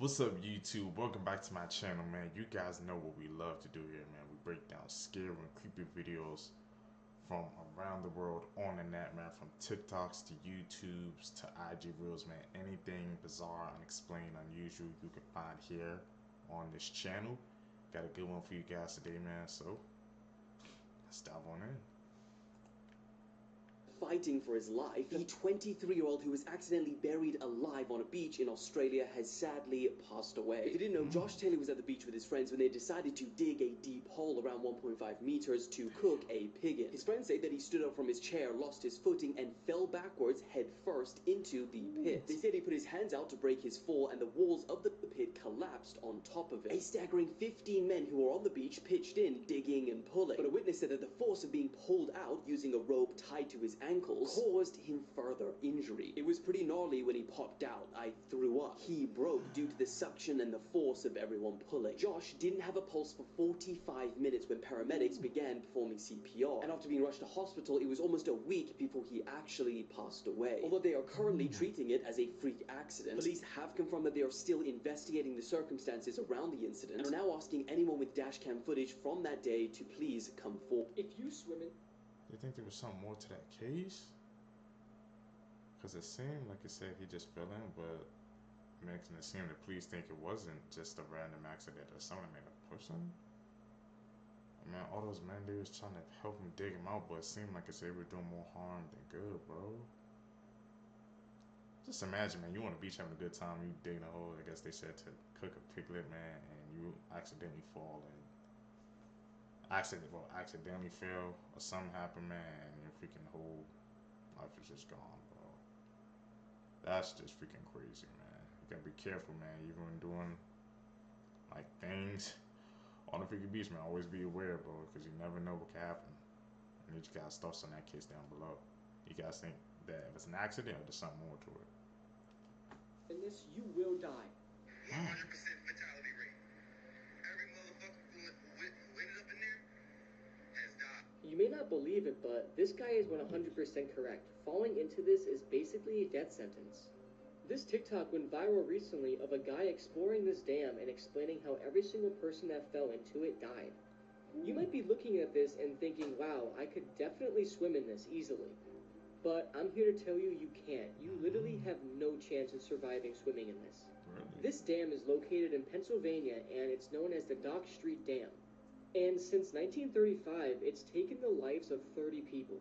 What's up, YouTube? Welcome back to my channel, man. You guys know what we love to do here, man. We break down scary and creepy videos from around the world on the net, man. From TikToks to YouTubes to IG Reels, man. Anything bizarre, unexplained, unusual you can find here on this channel. Got a good one for you guys today, man. So let's dive on in. Fighting for his life, the 23-year-old who was accidentally buried alive on a beach in Australia has sadly passed away. If you didn't know, Josh Taylor was at the beach with his friends when they decided to dig a deep hole around 1.5 meters to cook a pig in. His friends say that he stood up from his chair, lost his footing, and fell backwards head first into the pit. They said he put his hands out to break his fall, and the walls of the pit collapsed on top of it. A staggering 15 men who were on the beach pitched in, digging and pulling. But a witness said that the force of being pulled out using a rope tied to his ankles caused him further injury. It was pretty gnarly when he popped out. I threw up. He broke due to the suction and the force of everyone pulling. Josh didn't have a pulse for 45 minutes when paramedics began performing CPR. And after being rushed to hospital, it was almost a week before he actually passed away. Although they are currently treating it as a freak accident, police have confirmed that they are still investigating the circumstances around the incident and are now asking anyone with dashcam footage from that day to please come forward. If you swim in... You think there was something more to that case? Because it seemed like it said he just fell in, but making it seem the police think it wasn't just a random accident or someone made a person. I mean, all those men, they was trying to help him dig him out, but it seemed like they were doing more harm than good, bro. Just imagine, man, you on the beach having a good time, you digging a hole, I guess they said to cook a piglet, man, and you accidentally fall and accidentally fail or something happen, man, and your freaking whole life is just gone, bro. That's just freaking crazy, man. You gotta be careful, man, even when doing like things on the freaking beach, man. Always be aware, bro, because you never know what can happen. And you guys thoughts on that case down below. You guys think that if it's an accident or there's something more to it? In this, you will die. 100% fatality rate. Every motherfucker who ended up in there has died. You may not believe it, but this guy is 100% correct. Falling into this is basically a death sentence. This TikTok went viral recently of a guy exploring this dam and explaining how every single person that fell into it died. You might be looking at this and thinking, wow, I could definitely swim in this easily. But I'm here to tell you, you can't. You literally have no chance of surviving swimming in this. Really? This dam is located in Pennsylvania, and it's known as the Dock Street Dam. And since 1935, it's taken the lives of 30 people.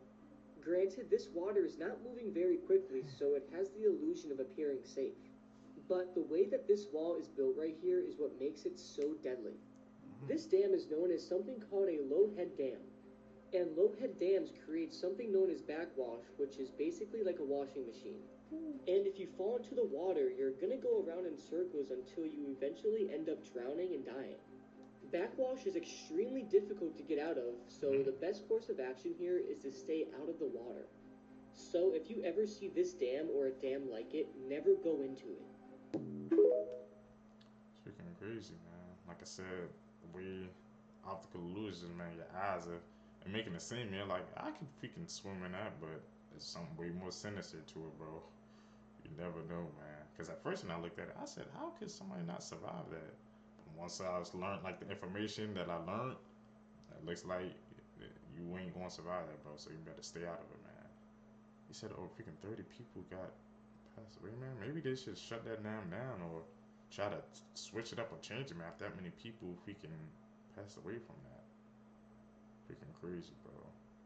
Granted, this water is not moving very quickly, so it has the illusion of appearing safe. But the way that this wall is built right here is what makes it so deadly. This dam is known as something called a low-head dam. And low-head dams create something known as backwash, which is basically like a washing machine. And if you fall into the water, you're gonna go around in circles until you eventually end up drowning and dying. Backwash is extremely difficult to get out of, so the best course of action here is to stay out of the water. So if you ever see this dam or a dam like it, never go into it. It's freaking crazy, man. Like I said, the way optical illusions, man, your eyes are making it seem, man, like I can freaking swim in that, but there's something way more sinister to it, bro. You never know, man. Because at first when I looked at it, I said, how could somebody not survive that? But once I was learned, like the information that I learned, it looks like you ain't gonna survive that, bro. So you better stay out of it, man. He said, oh, freaking 30 people got passed away, man. Maybe they should shut that dam down or try to switch it up or change it, man. If that many people freaking passed away from that. Freaking crazy, bro.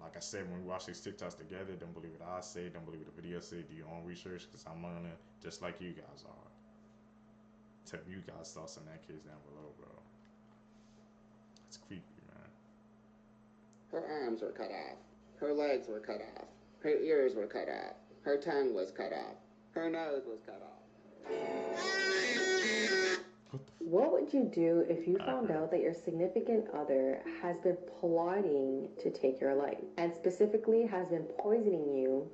Like I said, when we watch these TikToks together, don't believe what I say, don't believe what the video say, do your own research, because I'm learning just like you guys are. Tell you guys thoughts on that case down below, bro. It's creepy, man. Her arms were cut off. Her legs were cut off. Her ears were cut off. Her tongue was cut off. Her nose was cut off. What would you do if you found out that your significant other has been plotting to take your life and specifically has been poisoning you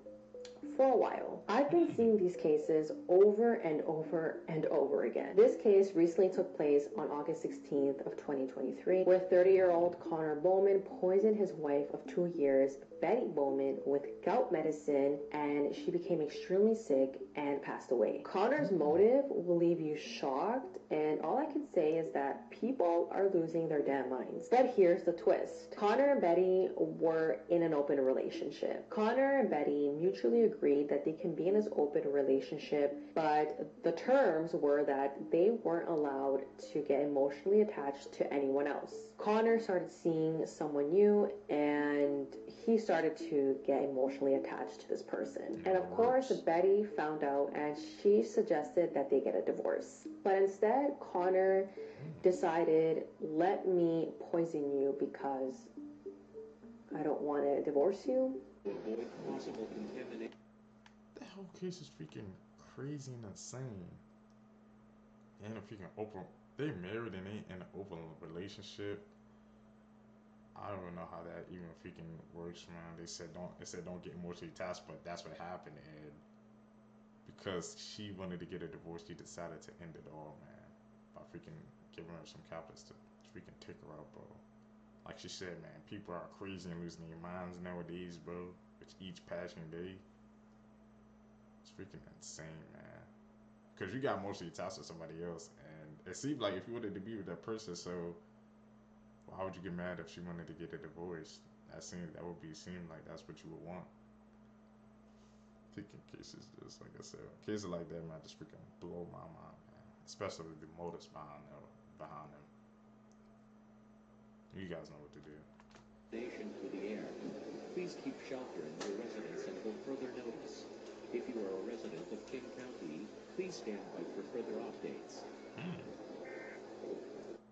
for a while. I've been seeing these cases over and over and over again. This case recently took place on August 16th of 2023, where 30-year-old Connor Bowman poisoned his wife of 2 years, Betty Bowman, with gout medicine, and she became extremely sick and passed away. Connor's motive will leave you shocked, and all I can say is that people are losing their damn minds. But here's the twist. Connor and Betty were in an open relationship. Connor and Betty mutually agreed that they can be in this open relationship, but the terms were that they weren't allowed to get emotionally attached to anyone else. Connor started seeing someone new, and he started to get emotionally attached to this person. And of course, Betty found out, and she suggested that they get a divorce. But instead, Connor decided, let me poison you because I don't want to divorce you. The whole case is freaking crazy and insane. And a freaking open, they married and they in an open relationship. I don't even know how that even freaking works, man. They said don't get emotionally attached, but that's what happened. And because she wanted to get a divorce, he decided to end it all, man, by freaking giving her some caplets to freaking take her out, bro. Like she said, man, people are crazy and losing their minds nowadays, bro. With each passing day, it's freaking insane, man. Because you got emotionally attached to somebody else, and it seemed like if you wanted to be with that person, so why would you get mad if she wanted to get a divorce? That seemed like that's what you would want. Thinking cases just like I said, cases like that, man, just freaking blow my mind, man. Especially the motives behind them. You guys know what to do. Nation for the air. Please keep shelter in your residence until further notice. If you are a resident of King County, please stand by for further updates.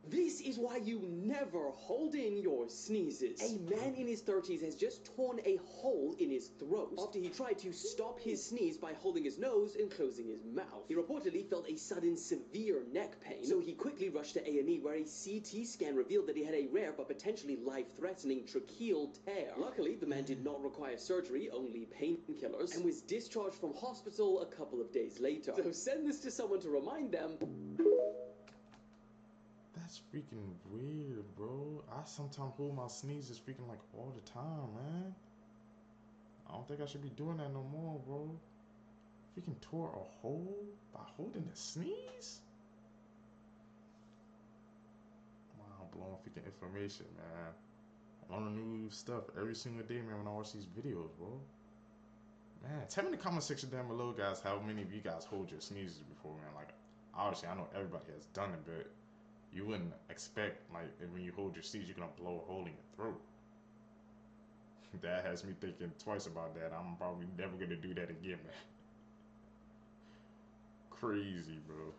This is why you never hold in your sneezes. A man in his 30s has just torn a hole in his throat after he tried to stop his sneeze by holding his nose and closing his mouth. He reportedly felt a sudden severe neck pain, so he quickly rushed to A&E, where a CT scan revealed that he had a rare but potentially life-threatening tracheal tear. Luckily, the man did not require surgery, only painkillers, and was discharged from hospital a couple of days later. So send this to someone to remind them. That's freaking weird, bro. I sometimes hold my sneezes freaking like all the time, man. I don't think I should be doing that no more, bro. Freaking tore a hole by holding a sneeze? Wow, blowing freaking information, man. On the new stuff every single day, man, when I watch these videos, bro. Man, tell me in the comment section down below, guys, how many of you guys hold your sneezes before, man. Like, obviously, I know everybody has done it, but you wouldn't expect, like, when you hold your sneeze, you're gonna blow a hole in your throat. That has me thinking twice about that. I'm probably never gonna do that again, man. Crazy, bro.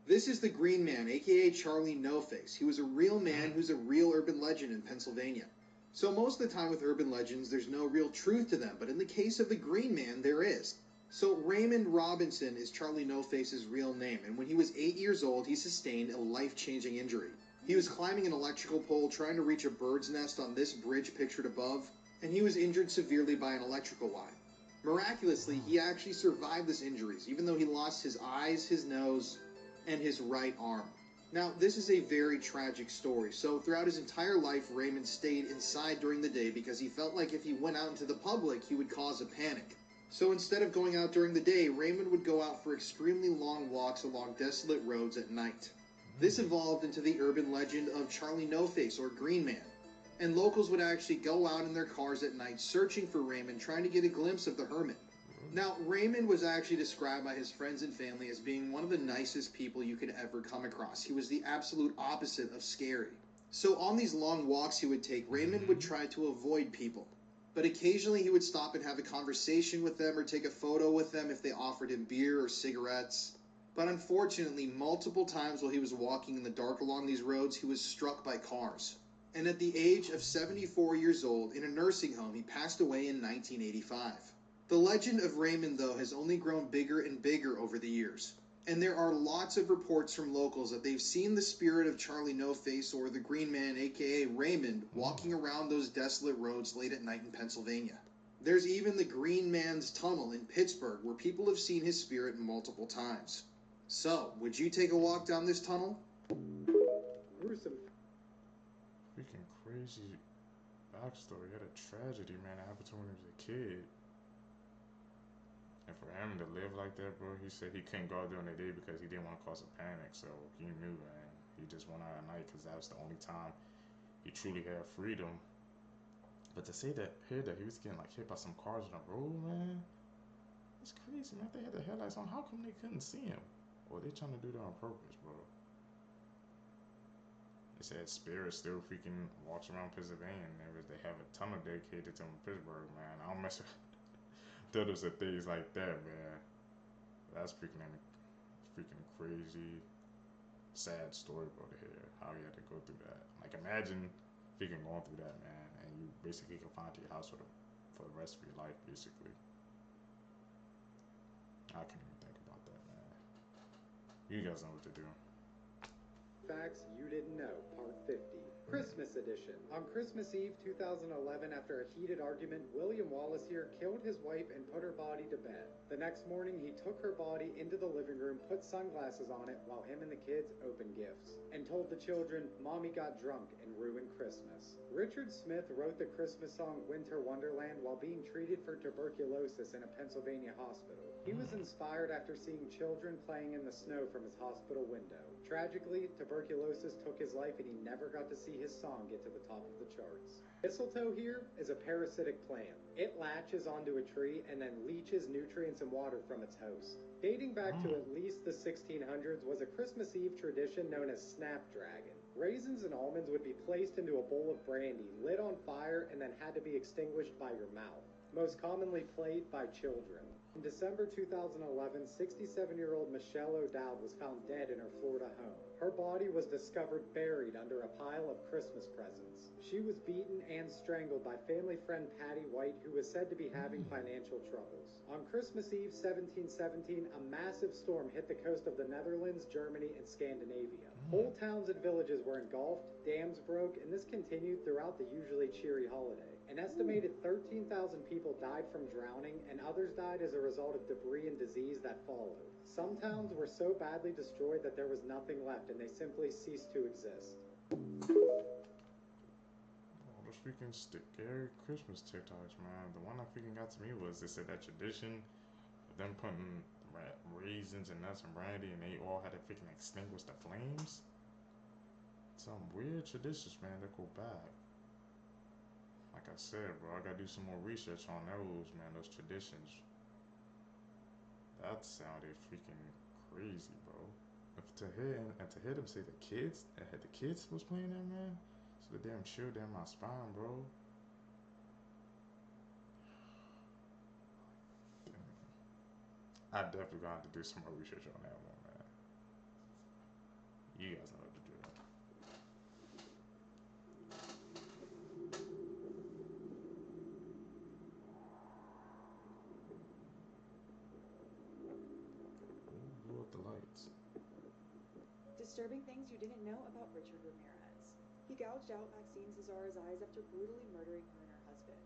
This is the Green Man, aka Charlie No Face. He was a real man who's a real urban legend in Pennsylvania. So most of the time with urban legends, there's no real truth to them, but in the case of the Green Man, there is. So Raymond Robinson is Charlie No Face's real name, and when he was 8 years old, he sustained a life-changing injury. He was climbing an electrical pole trying to reach a bird's nest on this bridge pictured above, and he was injured severely by an electrical line. Miraculously, he actually survived this injuries, even though he lost his eyes, his nose, and his right arm. Now, this is a very tragic story, so throughout his entire life, Raymond stayed inside during the day because he felt like if he went out into the public, he would cause a panic. So instead of going out during the day, Raymond would go out for extremely long walks along desolate roads at night. This evolved into the urban legend of Charlie No Face, or Green Man. And locals would actually go out in their cars at night searching for Raymond, trying to get a glimpse of the hermit. Now, Raymond was actually described by his friends and family as being one of the nicest people you could ever come across. He was the absolute opposite of scary. So on these long walks he would take, Raymond would try to avoid people. But occasionally he would stop and have a conversation with them or take a photo with them if they offered him beer or cigarettes. But unfortunately, multiple times while he was walking in the dark along these roads, he was struck by cars. And at the age of 74 years old, in a nursing home, he passed away in 1985. The legend of Raymond, though, has only grown bigger and bigger over the years. And there are lots of reports from locals that they've seen the spirit of Charlie No Face, or the Green Man, aka Raymond, walking around those desolate roads late at night in Pennsylvania. There's even the Green Man's Tunnel in Pittsburgh, where people have seen his spirit multiple times. So, would you take a walk down this tunnel? Gruesome. Freaking crazy backstory. He had a tragedy, man, that happened to him when he was a kid. And for him to live like that, bro, he said he couldn't go out during the day because he didn't want to cause a panic. So he knew, man. He just went out at night because that was the only time he truly had freedom. But to say that here that he was getting like hit by some cars on the road, man, it's crazy, man. If they had the headlights on, how come they couldn't see him? Or they trying to do that on purpose, bro? They said Spirit still freaking walks around Pennsylvania, and they have a tunnel dedicated to him in Pittsburgh, man. I don't mess with those are things like that, man. That's freaking crazy, sad story, bro, to hear how he had to go through that. Like, imagine freaking going through that, man, and you basically confined to your house for the rest of your life, basically. I can't even think about that, man. You guys know what to do. Facts You Didn't Know, Part 50. Christmas Edition. On Christmas Eve 2011, after a heated argument, William Wallace here killed his wife and put her body to bed. The next morning, he took her body into the living room, put sunglasses on it while him and the kids opened gifts, and told the children, "Mommy got drunk and ruined Christmas." Richard Smith wrote the Christmas song Winter Wonderland while being treated for tuberculosis in a Pennsylvania hospital. He was inspired after seeing children playing in the snow from his hospital window. Tragically, tuberculosis took his life and he never got to see his song get to the top of the charts. Mistletoe here is a parasitic plant. It latches onto a tree and then leaches nutrients and water from its host. Dating back to at least the 1600s was a Christmas Eve tradition known as snapdragon. Raisins and almonds would be placed into a bowl of brandy, lit on fire, and then had to be extinguished by your mouth, most commonly played by children. In December 2011, 67-year-old Michelle O'Dowd was found dead in her Florida home. Her body was discovered buried under a pile of Christmas presents. She was beaten and strangled by family friend Patty White, who was said to be having financial troubles. On Christmas Eve 1717, a massive storm hit the coast of the Netherlands, Germany, and Scandinavia. Whole towns and villages were engulfed, dams broke, and this continued throughout the usually cheery holiday. An estimated 13,000 people died from drowning, and others died as a result of debris and disease that followed. Some towns were so badly destroyed that there was nothing left, and they simply ceased to exist. Oh, those freaking scary Christmas TikToks, man. The one that freaking got to me was they said that tradition of them putting raisins and nuts and brandy, and they all had to freaking extinguish the flames. Some weird traditions, man, that go back. Like I said, bro, I gotta do some more research on those, man, those traditions. That sounded freaking crazy, bro. To hear them say the kids was playing that, man, so the damn chill down my spine, bro. I definitely gonna have to do some more research on that one, man. You guys know what to do. Blew up the lights. Disturbing things you didn't know about Richard Ramirez. He gouged out Maxine Cesara's eyes after brutally murdering her and her husband.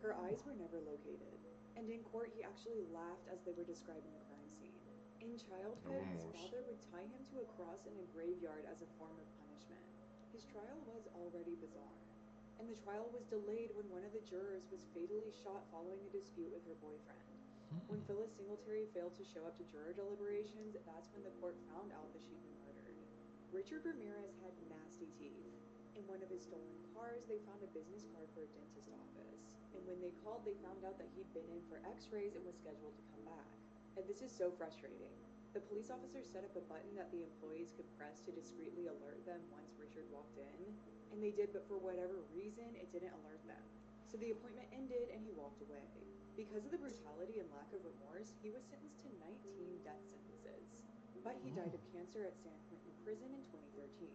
Her eyes were never located, and in court he actually laughed as they were describing the crime scene. In childhood, his father would tie him to a cross in a graveyard as a form of punishment. His trial was already bizarre, and the trial was delayed when one of the jurors was fatally shot following a dispute with her boyfriend. When Phyllis Singletary failed to show up to juror deliberations, that's when the court found out that she'd been murdered. Richard Ramirez had nasty teeth. In one of his stolen cars, they found a business card for a dentist office. And when they called, they found out that he'd been in for x-rays and was scheduled to come back. And this is so frustrating. The police officers set up a button that the employees could press to discreetly alert them once Richard walked in. And they did, but for whatever reason, it didn't alert them. So the appointment ended and he walked away. Because of the brutality and lack of remorse, he was sentenced to 19 death sentences. But he died of cancer at San Quentin Prison in 2013,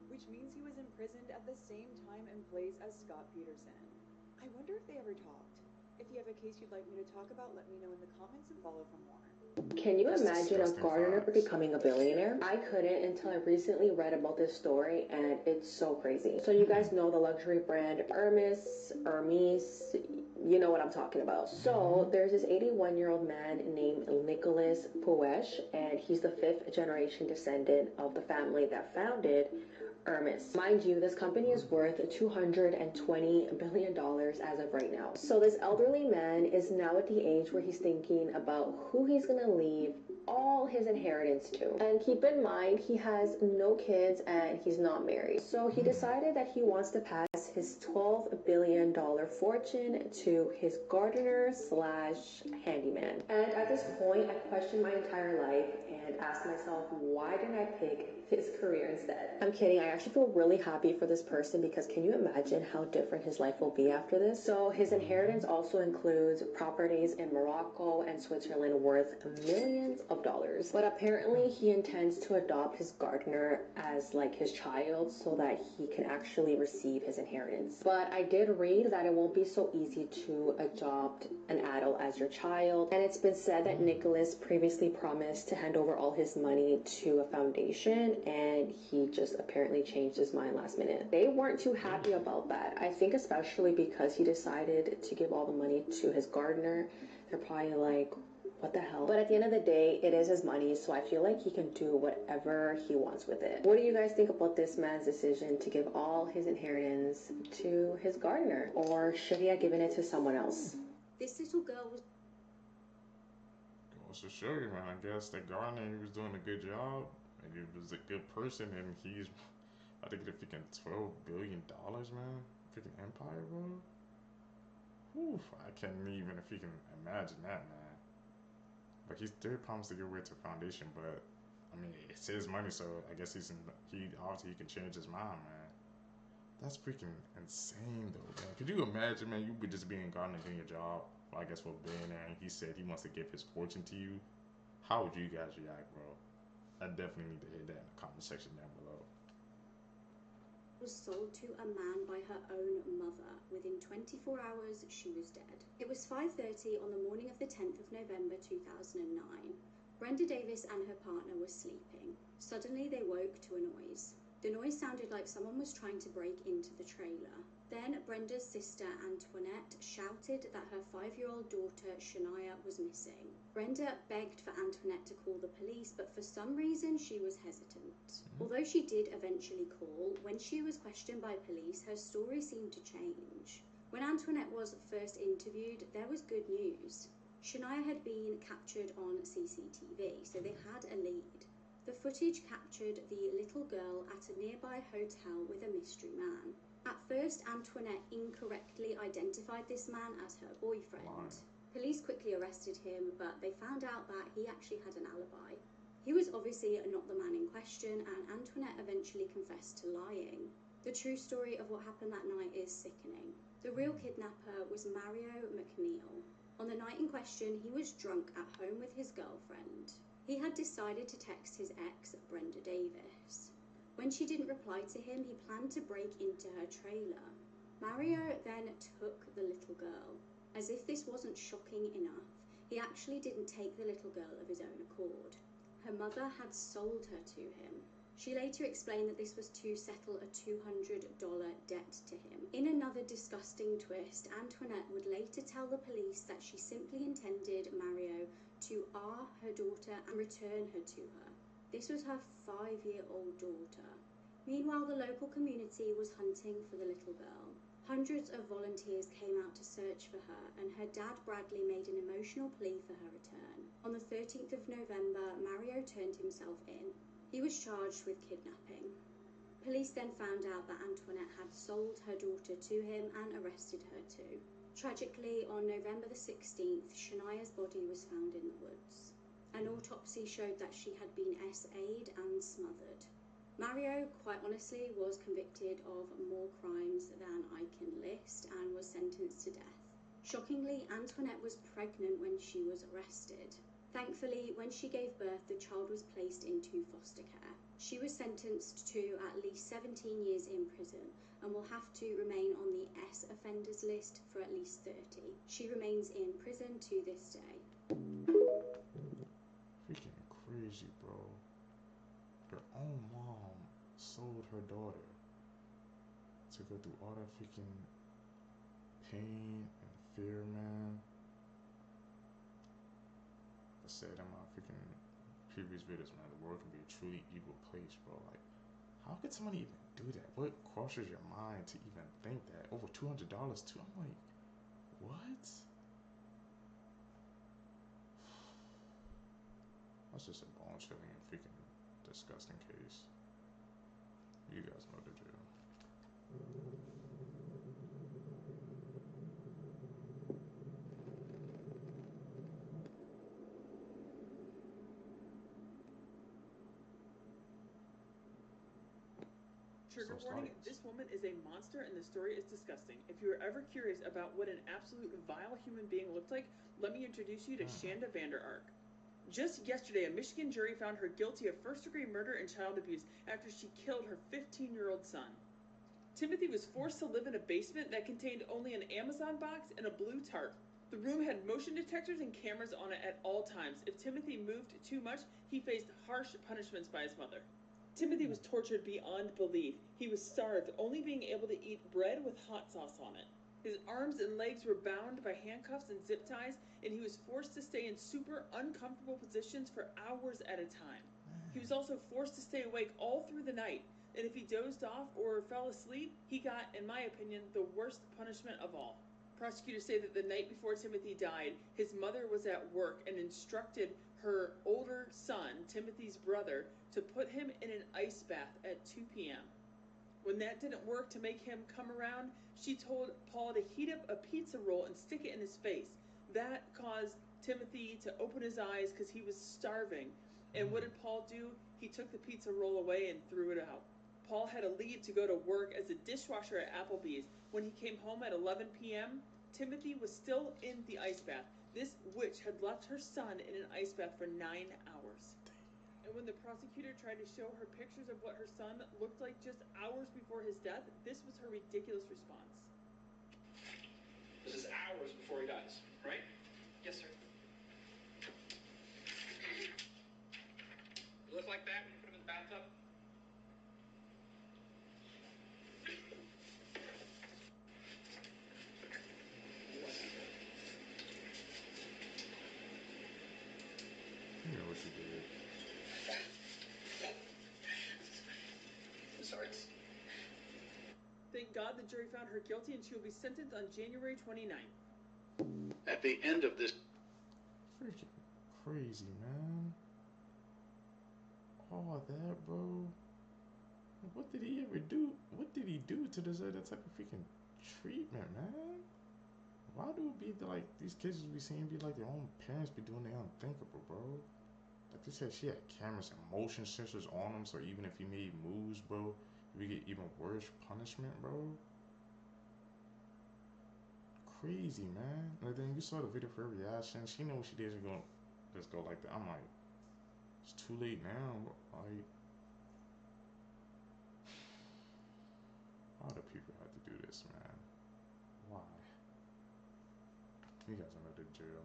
which means he was imprisoned at the same time and place as Scott Peterson. I wonder if they ever talked. If you have a case you'd like me to talk about, let me know in the comments and follow for more. Can you That's imagine a disgusting gardener facts. becoming a billionaire? I couldn't until I recently read about this story, and it's so crazy. So you guys know the luxury brand Hermes, you know what I'm talking about. So there's this 81-year-old man named Nicholas Puesh, and he's the 5th generation descendant of the family that founded Hermes. Mind you, this company is worth $220 billion as of right now. So this elderly man is now at the age where he's thinking about who he's gonna leave all his inheritance to. And keep in mind, he has no kids and he's not married. So he decided that he wants to pass his $12 billion fortune to his gardener slash handyman. And at this point, I questioned my entire life and asked myself, why didn't I pick this career instead? I'm kidding. I actually feel really happy for this person because can you imagine how different his life will be after this? So his inheritance also includes properties in Morocco and Switzerland worth millions of dollars. But apparently he intends to adopt his gardener as like his child so that he can actually receive his inheritance. But I did read that it won't be so easy to adopt an adult as your child. And it's been said that Nicholas previously promised to hand over all his money to a foundation, and he just apparently changed his mind last minute. They weren't too happy about that. I think especially because he decided to give all the money to his gardener. They're probably like, what the hell? But at the end of the day, it is his money, so I feel like he can do whatever he wants with it. What do you guys think about this man's decision to give all his inheritance to his gardener? Or should he have given it to someone else? This little girl was Goes to show you, man. I guess that gardener, he was doing a good job, and he was a good person, and he's about to get a freaking $12 billion, man. Freaking empire, bro. Whew, I can't even if you can imagine that, man. But he did promise to give away to foundation, but I mean it's his money, so I guess he obviously he can change his mind, man. That's freaking insane, though, man. Could you imagine, man? You would just be in gardener doing your job, well, I guess for a billionaire, and he said he wants to give his fortune to you. How would you guys react, bro? I definitely need to hear that in the comment section down below. sold to a man by her own mother. Within 24 hours, she was dead. It was 5:30 on the morning of the 10th of November 2009. Brenda Davis and her partner were sleeping. Suddenly, they woke to a noise. The noise sounded like someone was trying to break into the trailer. Then Brenda's sister Antoinette shouted that her 5-year-old daughter Shania was missing. Brenda begged for Antoinette to call the police, but for some reason she was hesitant. Although she did eventually call, when she was questioned by police, her story seemed to change. When Antoinette was first interviewed, there was good news. Shania had been captured on CCTV, so they had a lead. The footage captured the little girl at a nearby hotel with a mystery man. At first, Antoinette incorrectly identified this man as her boyfriend. Police quickly arrested him, but they found out that he actually had an alibi. He was obviously not the man in question, and Antoinette eventually confessed to lying. The true story of what happened that night is sickening. The real kidnapper was Mario McNeil. On the night in question, he was drunk at home with his girlfriend. He had decided to text his ex, Brenda Davis. When she didn't reply to him, he planned to break into her trailer. Mario then took the little girl. As if this wasn't shocking enough, he actually didn't take the little girl of his own accord. Her mother had sold her to him. She later explained that this was to settle a $200 debt to him. In another disgusting twist, Antoinette would later tell the police that she simply intended Mario to her daughter and return her to her. This was her 5-year-old daughter. Meanwhile, the local community was hunting for the little girl. Hundreds of volunteers came out to search for her, and her dad Bradley made an emotional plea for her return. On the 13th of November, Mario turned himself in. He was charged with kidnapping. Police then found out that Antoinette had sold her daughter to him and arrested her too. Tragically, on November the 16th, Shania's body was found in the woods. An autopsy showed that she had been SA'd and smothered. Mario, quite honestly, was convicted of more crimes than I can list and was sentenced to death. Shockingly, Antoinette was pregnant when she was arrested. Thankfully, when she gave birth, the child was placed into foster care. She was sentenced to at least 17 years in prison and will have to remain on the S offenders list for at least 30. She remains in prison to this day. sold her daughter. To go through all that freaking pain and fear, man. I said in my freaking previous videos, man, the world can be a truly evil place, bro. Like, how could somebody even do that? What crosses your mind to even think that? Over $200 too? I'm like, what? That's just a bone chilling and freaking disgusting case. You guys know the drill. Trigger So warning, starts. this woman is a monster and the story is disgusting. If you are ever curious about what an absolute vile human being looked like, let me introduce you to Shanda Vander Ark. Just yesterday, a Michigan jury found her guilty of first-degree murder and child abuse after she killed her 15-year-old son. Timothy was forced to live in a basement that contained only an Amazon box and a blue tarp. The room had motion detectors and cameras on it at all times. If Timothy moved too much, he faced harsh punishments by his mother. Timothy was tortured beyond belief. He was starved, only being able to eat bread with hot sauce on it. His arms and legs were bound by handcuffs and zip ties, and he was forced to stay in super uncomfortable positions for hours at a time. He was also forced to stay awake all through the night, and if he dozed off or fell asleep, he got, in my opinion, the worst punishment of all. Prosecutors say that the night before Timothy died, his mother was at work and instructed her older son, Timothy's brother, to put him in an ice bath at 2 p.m. When that didn't work to make him come around, she told Paul to heat up a pizza roll and stick it in his face. That caused Timothy to open his eyes because he was starving. And what did Paul do? He took the pizza roll away and threw it out. Paul had to leave to go to work as a dishwasher at Applebee's. When he came home at 11 p.m., Timothy was still in the ice bath. This witch had left her son in an ice bath for 9 hours. And when the prosecutor tried to show her pictures of what her son looked like just hours before his death, this was her ridiculous response. This is hours before he dies, right? Yes, sir. You look like that when you put him in the bathtub? You know what you did. I'm sorry. Thank God the jury found her guilty and she will be sentenced on January 29th. At the end of this... Freaking crazy, man. All that, bro. What did he ever do? What did he do to deserve that type of freaking treatment, man? Why do it be like these kids we seeing be like their own parents be doing the unthinkable, bro? Like they said, she had cameras and motion sensors on them, so even if he made moves, bro, we get even worse punishment, bro. Crazy, man. And then you saw the video for her reaction. She knows she didn't go just go like that. I'm like, it's too late now. Like, why do people have to do this, man? Why? You guys know the drill.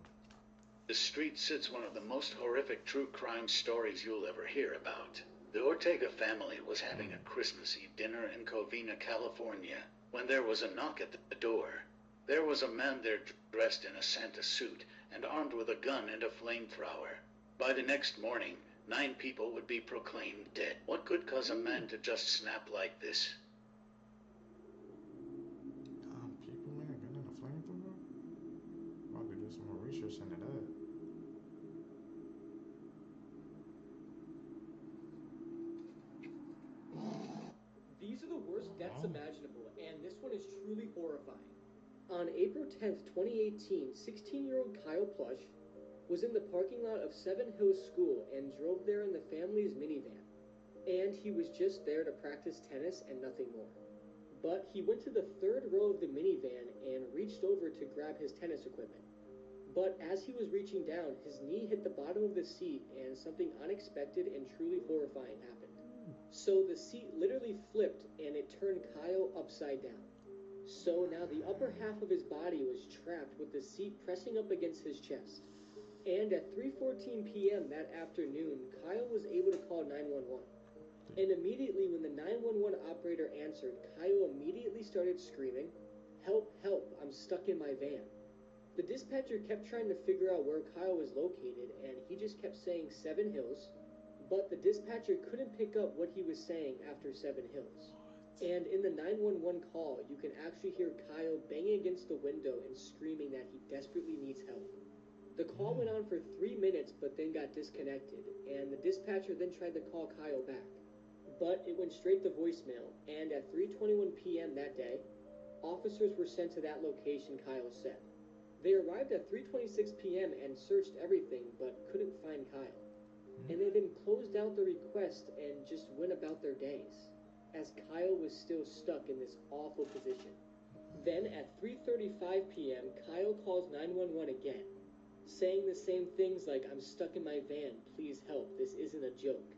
The street sits one of the most horrific true crime stories you'll ever hear about. The Ortega family was having a Christmas Eve dinner in Covina, California, when there was a knock at the door. There was a man there dressed in a Santa suit and armed with a gun and a flamethrower. By the next morning, 9 people would be proclaimed dead. What could cause a man to just snap like this? People, man, gun and a flamethrower? I'll have to do some more research into that. These are the worst deaths imaginable, and this one is truly horrifying. On April 10th, 2018, 16-year-old Kyle Plush was in the parking lot of Seven Hills School and drove there in the family's minivan. And he was just there to practice tennis and nothing more. But he went to the third row of the minivan and reached over to grab his tennis equipment. But as he was reaching down, his knee hit the bottom of the seat and something unexpected and truly horrifying happened. So the seat literally flipped and it turned Kyle upside down. So now the upper half of his body was trapped with the seat pressing up against his chest. And at 3:14 p.m. that afternoon, Kyle was able to call 911. And immediately when the 911 operator answered, Kyle immediately started screaming, "Help, help, I'm stuck in my van." The dispatcher kept trying to figure out where Kyle was located, and he just kept saying 7 Hills, but the dispatcher couldn't pick up what he was saying after 7 Hills. And in the 911 call, you can actually hear Kyle banging against the window and screaming that he desperately needs help. The call went on for 3 minutes, but then got disconnected, and the dispatcher then tried to call Kyle back. But it went straight to voicemail, and at 3:21 p.m. that day, officers were sent to that location Kyle said. They arrived at 3:26 p.m. and searched everything, but couldn't find Kyle. And they then closed out the request and just went about their days, as Kyle was still stuck in this awful position. Then at 3:35 p.m., Kyle calls 911 again, saying the same things like, "I'm stuck in my van, please help, this isn't a joke."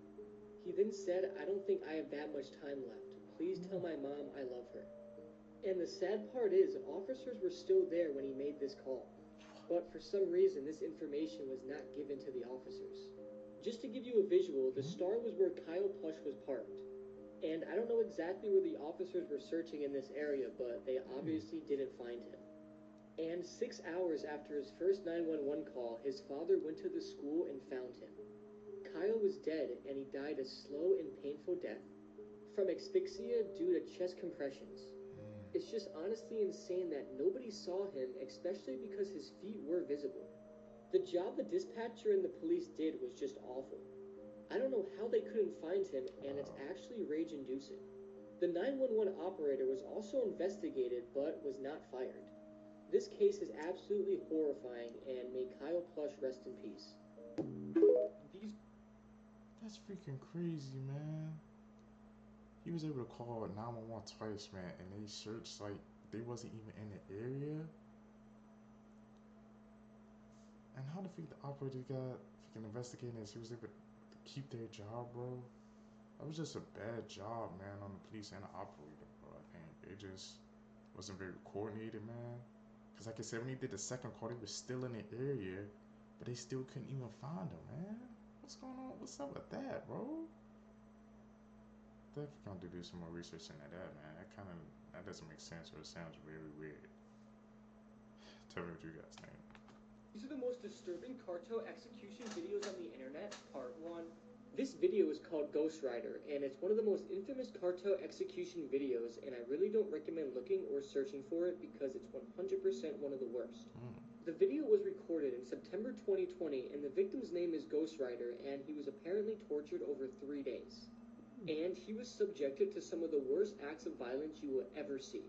He then said, "I don't think I have that much time left. Please tell my mom I love her." And the sad part is, officers were still there when he made this call. But for some reason, this information was not given to the officers. Just to give you a visual, the Star was where Kyle Plush was parked. And I don't know exactly where the officers were searching in this area, but they obviously didn't find him. And 6 hours after his first 911 call, his father went to the school and found him. Kyle was dead, and he died a slow and painful death from asphyxia due to chest compressions. It's just honestly insane that nobody saw him, especially because his feet were visible. The job the dispatcher and the police did was just awful. I don't know how they couldn't find him, and it's actually rage-inducing. The 911 operator was also investigated, but was not fired. This case is absolutely horrifying, and may Kyle Plush rest in peace. That's freaking crazy, man. He was able to call 911 twice, man, and they searched like they wasn't even in the area. And how the freak the operator got freaking investigators? He was able to keep their job, bro. That was just a bad job, man, on the police and the operator, bro. I think they just wasn't very coordinated, man. Cause like I said, when he did the second call, they were still in the area, but they still couldn't even find him, man. What's going on? What's up with that, bro? Definitely gonna do some more research into that, man. That doesn't make sense, or it sounds very weird. Tell me what you guys think. These are the most disturbing cartel execution videos on the internet, part 1. This video is called Ghost Rider, and it's one of the most infamous cartel execution videos, and I really don't recommend looking or searching for it because it's 100% one of the worst. The video was recorded in September 2020, and the victim's name is Ghost Rider, and he was apparently tortured over 3 days. And he was subjected to some of the worst acts of violence you will ever see.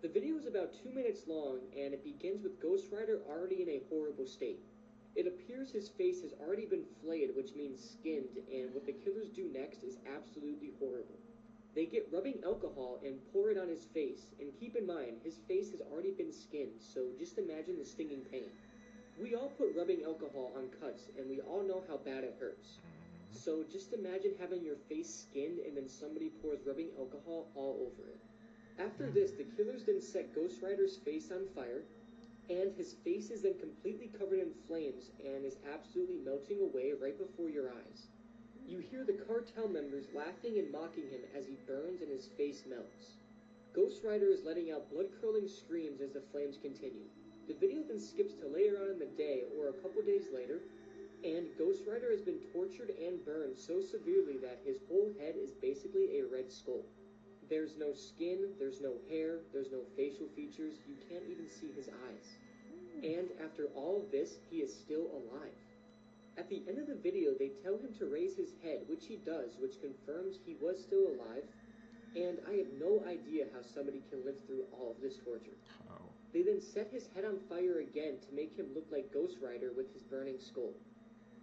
The video is about 2 minutes long, and it begins with Ghost Rider already in a horrible state. It appears his face has already been flayed, which means skinned, and what the killers do next is absolutely horrible. They get rubbing alcohol and pour it on his face, and keep in mind, his face has already been skinned, so just imagine the stinging pain. We all put rubbing alcohol on cuts, and we all know how bad it hurts. So just imagine having your face skinned and then somebody pours rubbing alcohol all over it. After this, the killers then set Ghost Rider's face on fire, and his face is then completely covered in flames and is absolutely melting away right before your eyes. You hear the cartel members laughing and mocking him as he burns and his face melts. Ghost Rider is letting out blood-curdling screams as the flames continue. The video then skips to later on in the day, or a couple days later, and Ghost Rider has been tortured and burned so severely that his whole head is basically a red skull. There's no skin, there's no hair, there's no facial features, you can't even see his eyes. And after all of this, he is still alive. At the end of the video, they tell him to raise his head, which he does, which confirms he was still alive, and I have no idea how somebody can live through all of this torture. They then set his head on fire again to make him look like Ghost Rider with his burning skull.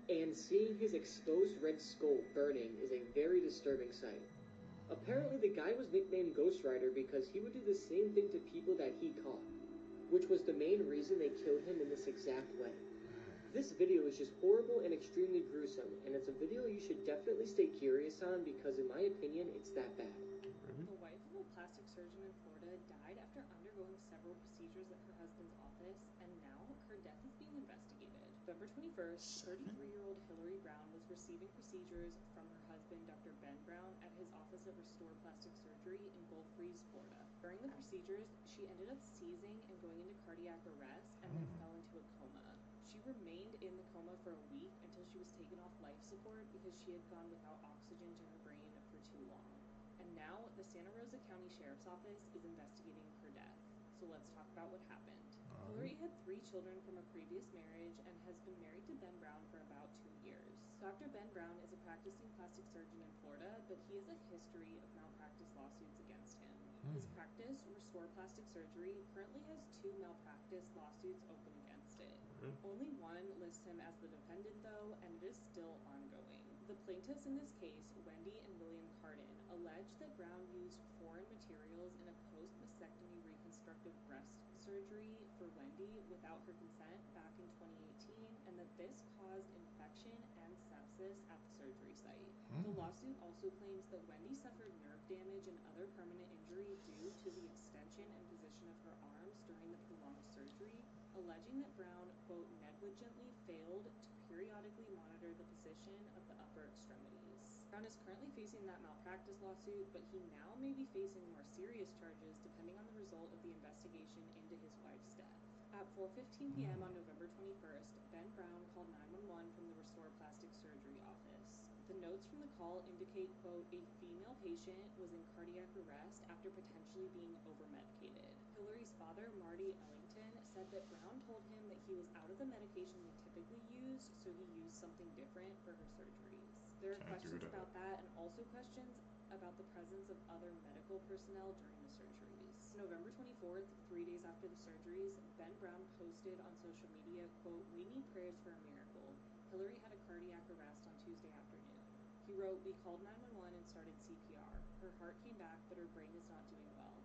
And seeing his exposed red skull burning is a very disturbing sight. Apparently the guy was nicknamed Ghost Rider because he would do the same thing to people that he caught, which was the main reason they killed him in this exact way. This video is just horrible and extremely gruesome, and it's a video you should definitely stay curious on because in my opinion, it's that bad. The wife of a plastic surgeon in Florida died after undergoing several procedures at her husband's office, and now her death is being investigated. November 21st, 33-year-old Hillary Brown was receiving procedures from her husband, Dr. Ben Brown, at his office at Restore Plastic Surgery in Gulf Breeze, Florida. During the procedures, she ended up seizing and going into cardiac arrest and then fell into a coma. She remained in the coma for a week until she was taken off life support because she had gone without oxygen to her brain for too long. And now, the Santa Rosa County Sheriff's Office is investigating her death. So let's talk about what happened. Hillary had 3 children from a previous marriage and has been married to Ben Brown for about 2 years. Dr. Ben Brown is a practicing plastic surgeon in Florida, but he has a history of malpractice lawsuits against him. His practice, Restore Plastic Surgery, currently has 2 malpractice lawsuits open against it. Only one lists him as the defendant, though, and it is still ongoing. The plaintiffs in this case, Wendy and William Cardin, allege that Brown used foreign materials in a post-mastectomy reconstructive breast surgery for Wendy without her consent back in 2018, and that this caused infection and sepsis at the surgery site. The lawsuit also claims that Wendy suffered nerve damage and other permanent injury due to the extension and position of her arms during the prolonged surgery, alleging that Brown, quote, negligently failed to periodically monitor the position of the upper extremities. Brown is currently facing that malpractice lawsuit, but he now may be facing more serious charges depending on the result of the investigation into his wife's death. At 4:15 p.m. on November 21st, Ben Brown called 911 from the Restore Plastic Surgery office. The notes from the call indicate, quote, a female patient was in cardiac arrest after potentially being over-medicated. Hillary's father, Marty Ellington, said that Brown told him that he was out of the medication they typically use, so he used something different for her surgeries. There are questions about that and also questions about the presence of other medical personnel during the surgeries. November 24th, 3 days after the surgeries, Ben Brown posted on social media, quote, we need prayers for a miracle. Hillary had a cardiac arrest on Tuesday afternoon. He wrote, we called 911 and started CPR. Her heart came back, but her brain is not doing well.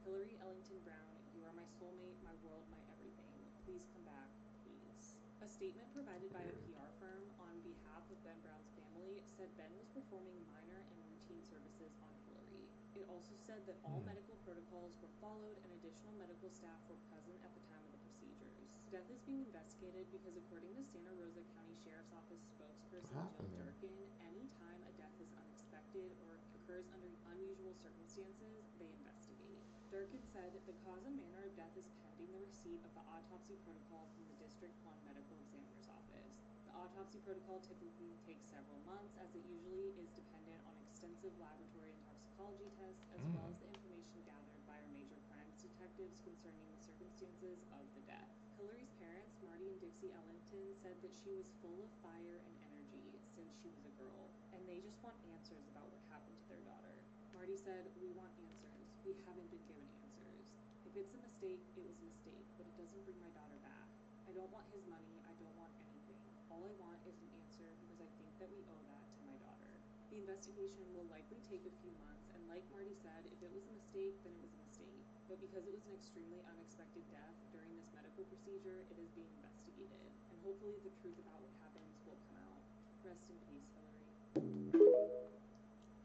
Hillary Ellington Brown, you are my soulmate, my world, my everything. Please come back, please. A statement provided by a PR firm on behalf of Ben Brown's family said Ben was performing minor and routine services on Hillary. It also said that all medical protocols were followed and additional medical staff were present at the time of the procedures. Death is being investigated because according to Santa Rosa County Sheriff's Office spokesperson Jill Durkin, any time a death is unexpected or occurs under unusual circumstances, they investigate. Durkin said the cause and manner of death is pending the receipt of the autopsy protocol from the District 1 Medical Examiner's Office. The autopsy protocol typically takes several months, as it usually is dependent on extensive laboratory and toxicology tests, as well as the information gathered by our major crimes detectives concerning the circumstances of the death. Hillary's parents, Marty and Dixie Ellington, said that she was full of fire and energy since she was a girl, and they just want answers about what happened to their daughter. Marty said, we want answers. We haven't been given answers. If it's a mistake, it was a mistake, but it doesn't bring my daughter back. I don't want his money. I don't want anything. All I want is an answer because I think that we owe that to my daughter. The investigation will likely take a few months, and like Marty said, if it was a mistake, then it was a mistake. But because it was an extremely unexpected death during this medical procedure, it is being investigated. And hopefully the truth about what happens will come out. Rest in peace, Hillary.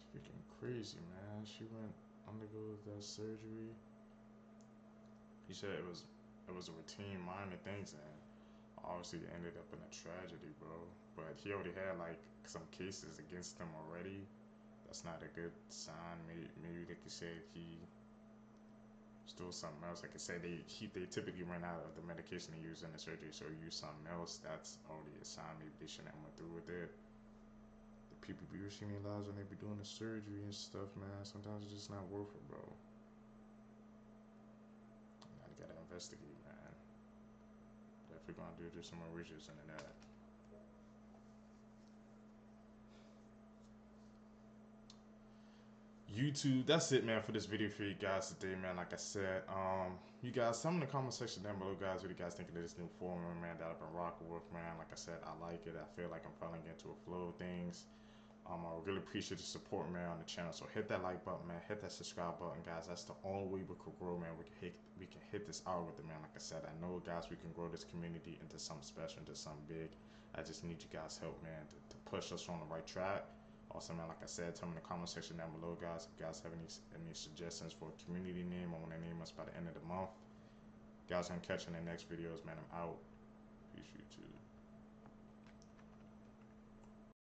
It's freaking crazy, man. She went undergo that surgery. He said it was a routine minor things, and obviously it ended up in a tragedy, bro. But he already had like some cases against him already. That's not a good sign. Maybe they could say he stole something else. Like I said, they typically run out of the medication they use in the surgery, so use something else. That's already a sign. Maybe they shouldn't have went through with it. The people be risking their lives when they be doing the surgery and stuff, man. Sometimes it's just not worth it, bro. Now you gotta investigate, man. Definitely gonna do some more research into that. YouTube, that's it, man, for this video for you guys today, man. Like I said, you guys, tell me in the comment section down below, guys, what you guys think of this new format, man, that I've been rocking with, man. Like I said, I like it. I feel like I'm finally getting to a flow of things. I really appreciate the support, man, on the channel. So hit that like button, man. Hit that subscribe button, guys. That's the only way we can grow, man. We can hit this algorithm, man. Like I said, I know, guys, we can grow this community into something special, into something big. I just need you guys' help, man, to push us on the right track. Also, man, like I said, tell me in the comment section down below, guys, if you guys have any suggestions for a community name. I want to name us by the end of the month. Guys, I'm catching the next videos, man. I'm out. Peace, YouTube.